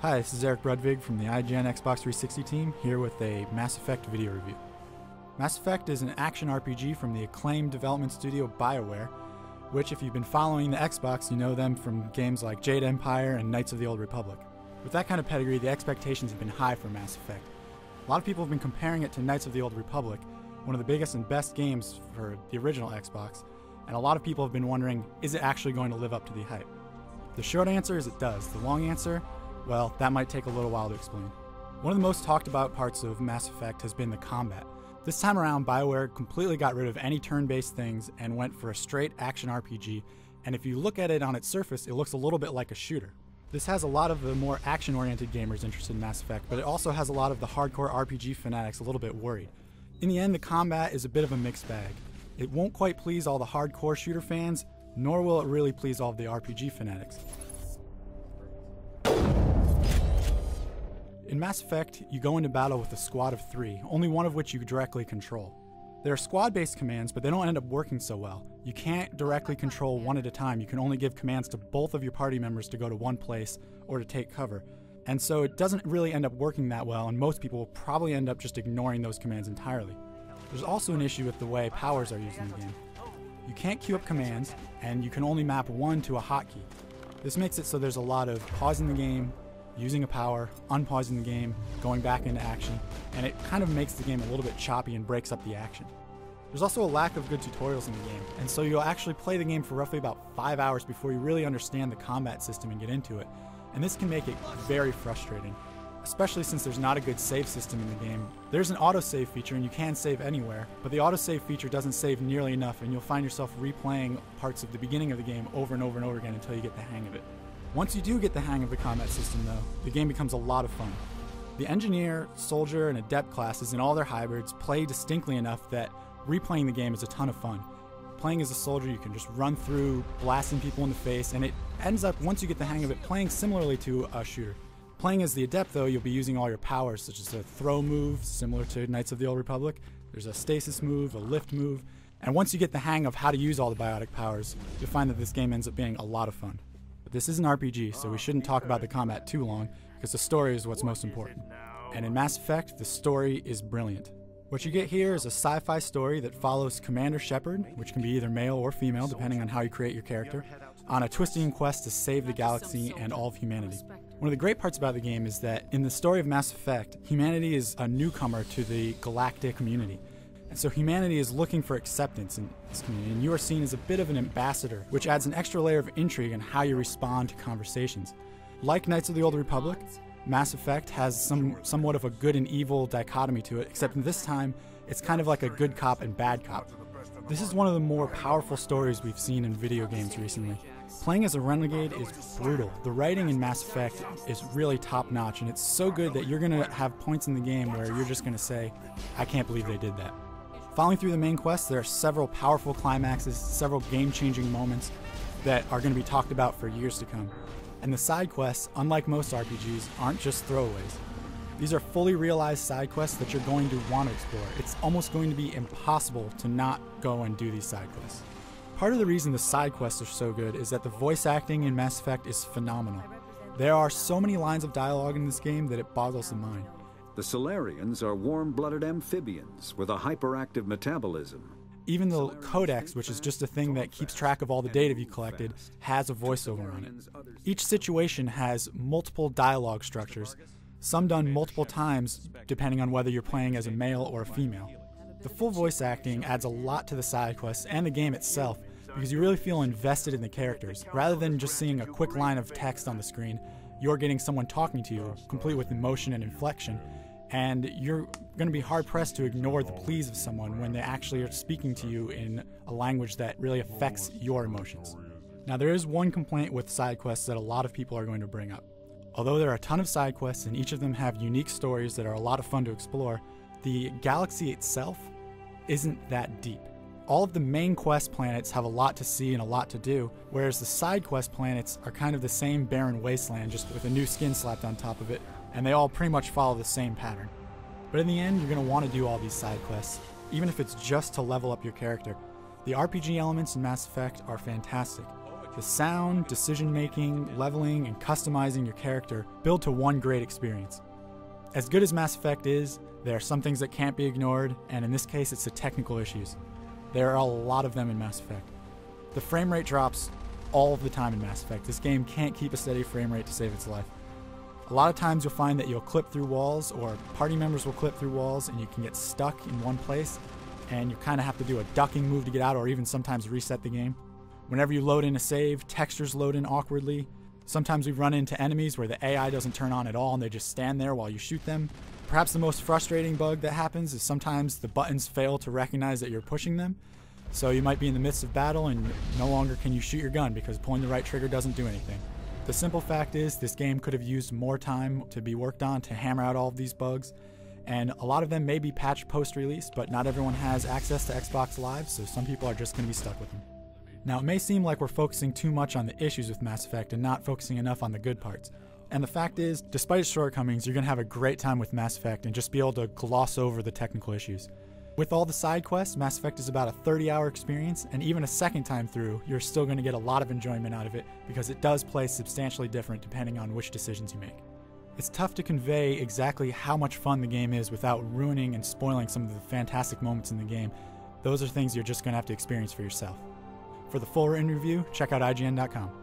Hi, this is Eric Brudvig from the IGN Xbox 360 team, here with a Mass Effect video review. Mass Effect is an action RPG from the acclaimed development studio BioWare, which if you've been following the Xbox, you know them from games like Jade Empire and Knights of the Old Republic. With that kind of pedigree, the expectations have been high for Mass Effect. A lot of people have been comparing it to Knights of the Old Republic, one of the biggest and best games for the original Xbox, and a lot of people have been wondering, is it actually going to live up to the hype? The short answer is it does. The long answer, well, that might take a little while to explain. One of the most talked about parts of Mass Effect has been the combat. This time around, BioWare completely got rid of any turn-based things and went for a straight action RPG, and if you look at it on its surface, it looks a little bit like a shooter. This has a lot of the more action-oriented gamers interested in Mass Effect, but it also has a lot of the hardcore RPG fanatics a little bit worried. In the end, the combat is a bit of a mixed bag. It won't quite please all the hardcore shooter fans, nor will it really please all of the RPG fanatics. In Mass Effect, you go into battle with a squad of 3, only one of which you directly control. There are squad-based commands, but they don't end up working so well. You can't directly control one at a time. You can only give commands to both of your party members to go to one place or to take cover. And so it doesn't really end up working that well, and most people will probably end up just ignoring those commands entirely. There's also an issue with the way powers are used in the game. You can't queue up commands, and you can only map one to a hotkey. This makes it so there's a lot of pausing the game, using a power, unpausing the game, going back into action, and it kind of makes the game a little bit choppy and breaks up the action. There's also a lack of good tutorials in the game, and so you'll actually play the game for roughly about 5 hours before you really understand the combat system and get into it, and this can make it very frustrating, especially since there's not a good save system in the game. There's an autosave feature and you can save anywhere, but the autosave feature doesn't save nearly enough, and you'll find yourself replaying parts of the beginning of the game over and over and over again until you get the hang of it. Once you do get the hang of the combat system though, the game becomes a lot of fun. The Engineer, Soldier, and Adept classes in all their hybrids play distinctly enough that replaying the game is a ton of fun. Playing as a soldier, you can just run through, blasting people in the face, and it ends up, once you get the hang of it, playing similarly to a shooter. Playing as the Adept though, you'll be using all your powers, such as a throw move, similar to Knights of the Old Republic. There's a stasis move, a lift move, and once you get the hang of how to use all the biotic powers, you'll find that this game ends up being a lot of fun. This is an RPG, so we shouldn't talk about the combat too long, because the story is what's most important. And in Mass Effect, the story is brilliant. What you get here is a sci-fi story that follows Commander Shepard, which can be either male or female depending on how you create your character, on a twisting quest to save the galaxy and all of humanity. One of the great parts about the game is that in the story of Mass Effect, humanity is a newcomer to the galactic community. And so humanity is looking for acceptance in this community, and you are seen as a bit of an ambassador, which adds an extra layer of intrigue in how you respond to conversations. Like Knights of the Old Republic, Mass Effect has somewhat of a good and evil dichotomy to it, except this time, it's kind of like a good cop and bad cop. This is one of the more powerful stories we've seen in video games recently. Playing as a renegade is brutal. The writing in Mass Effect is really top-notch, and it's so good that you're going to have points in the game where you're just going to say, I can't believe they did that. Following through the main quest, there are several powerful climaxes, several game-changing moments that are going to be talked about for years to come. And the side quests, unlike most RPGs, aren't just throwaways. These are fully realized side quests that you're going to want to explore. It's almost going to be impossible to not go and do these side quests. Part of the reason the side quests are so good is that the voice acting in Mass Effect is phenomenal. There are so many lines of dialogue in this game that it boggles the mind. The Solarians are warm-blooded amphibians with a hyperactive metabolism. Even the Codex, which is just a thing that keeps track of all the data you collected, has a voiceover on it. Each situation has multiple dialogue structures, some done multiple times depending on whether you're playing as a male or a female. The full voice acting adds a lot to the side quests and the game itself because you really feel invested in the characters. Rather than just seeing a quick line of text on the screen, you're getting someone talking to you, complete with emotion and inflection, and you're going to be hard-pressed to ignore the pleas of someone when they actually are speaking to you in a language that really affects your emotions. Now, there is one complaint with side quests that a lot of people are going to bring up. Although there are a ton of side quests and each of them have unique stories that are a lot of fun to explore, the galaxy itself isn't that deep. All of the main quest planets have a lot to see and a lot to do, whereas the side quest planets are kind of the same barren wasteland, just with a new skin slapped on top of it, and they all pretty much follow the same pattern. But in the end, you're going to want to do all these side quests, even if it's just to level up your character. The RPG elements in Mass Effect are fantastic. The sound, decision-making, leveling, and customizing your character build to one great experience. As good as Mass Effect is, there are some things that can't be ignored, and in this case it's the technical issues. There are a lot of them in Mass Effect. The frame rate drops all of the time in Mass Effect. This game can't keep a steady frame rate to save its life. A lot of times you'll find that you'll clip through walls, or party members will clip through walls, and you can get stuck in one place, and you kind of have to do a ducking move to get out, or even sometimes reset the game. Whenever you load in a save, textures load in awkwardly. Sometimes we run into enemies where the AI doesn't turn on at all and they just stand there while you shoot them. Perhaps the most frustrating bug that happens is sometimes the buttons fail to recognize that you're pushing them. So you might be in the midst of battle and no longer can you shoot your gun because pulling the right trigger doesn't do anything. The simple fact is this game could have used more time to be worked on to hammer out all of these bugs. And a lot of them may be patched post-release, but not everyone has access to Xbox Live, so some people are just going to be stuck with them. Now, it may seem like we're focusing too much on the issues with Mass Effect and not focusing enough on the good parts. And the fact is, despite its shortcomings, you're going to have a great time with Mass Effect and just be able to gloss over the technical issues. With all the side quests, Mass Effect is about a 30-hour experience, and even a second time through, you're still going to get a lot of enjoyment out of it because it does play substantially different depending on which decisions you make. It's tough to convey exactly how much fun the game is without ruining and spoiling some of the fantastic moments in the game. Those are things you're just going to have to experience for yourself. For the full written review, check out IGN.com.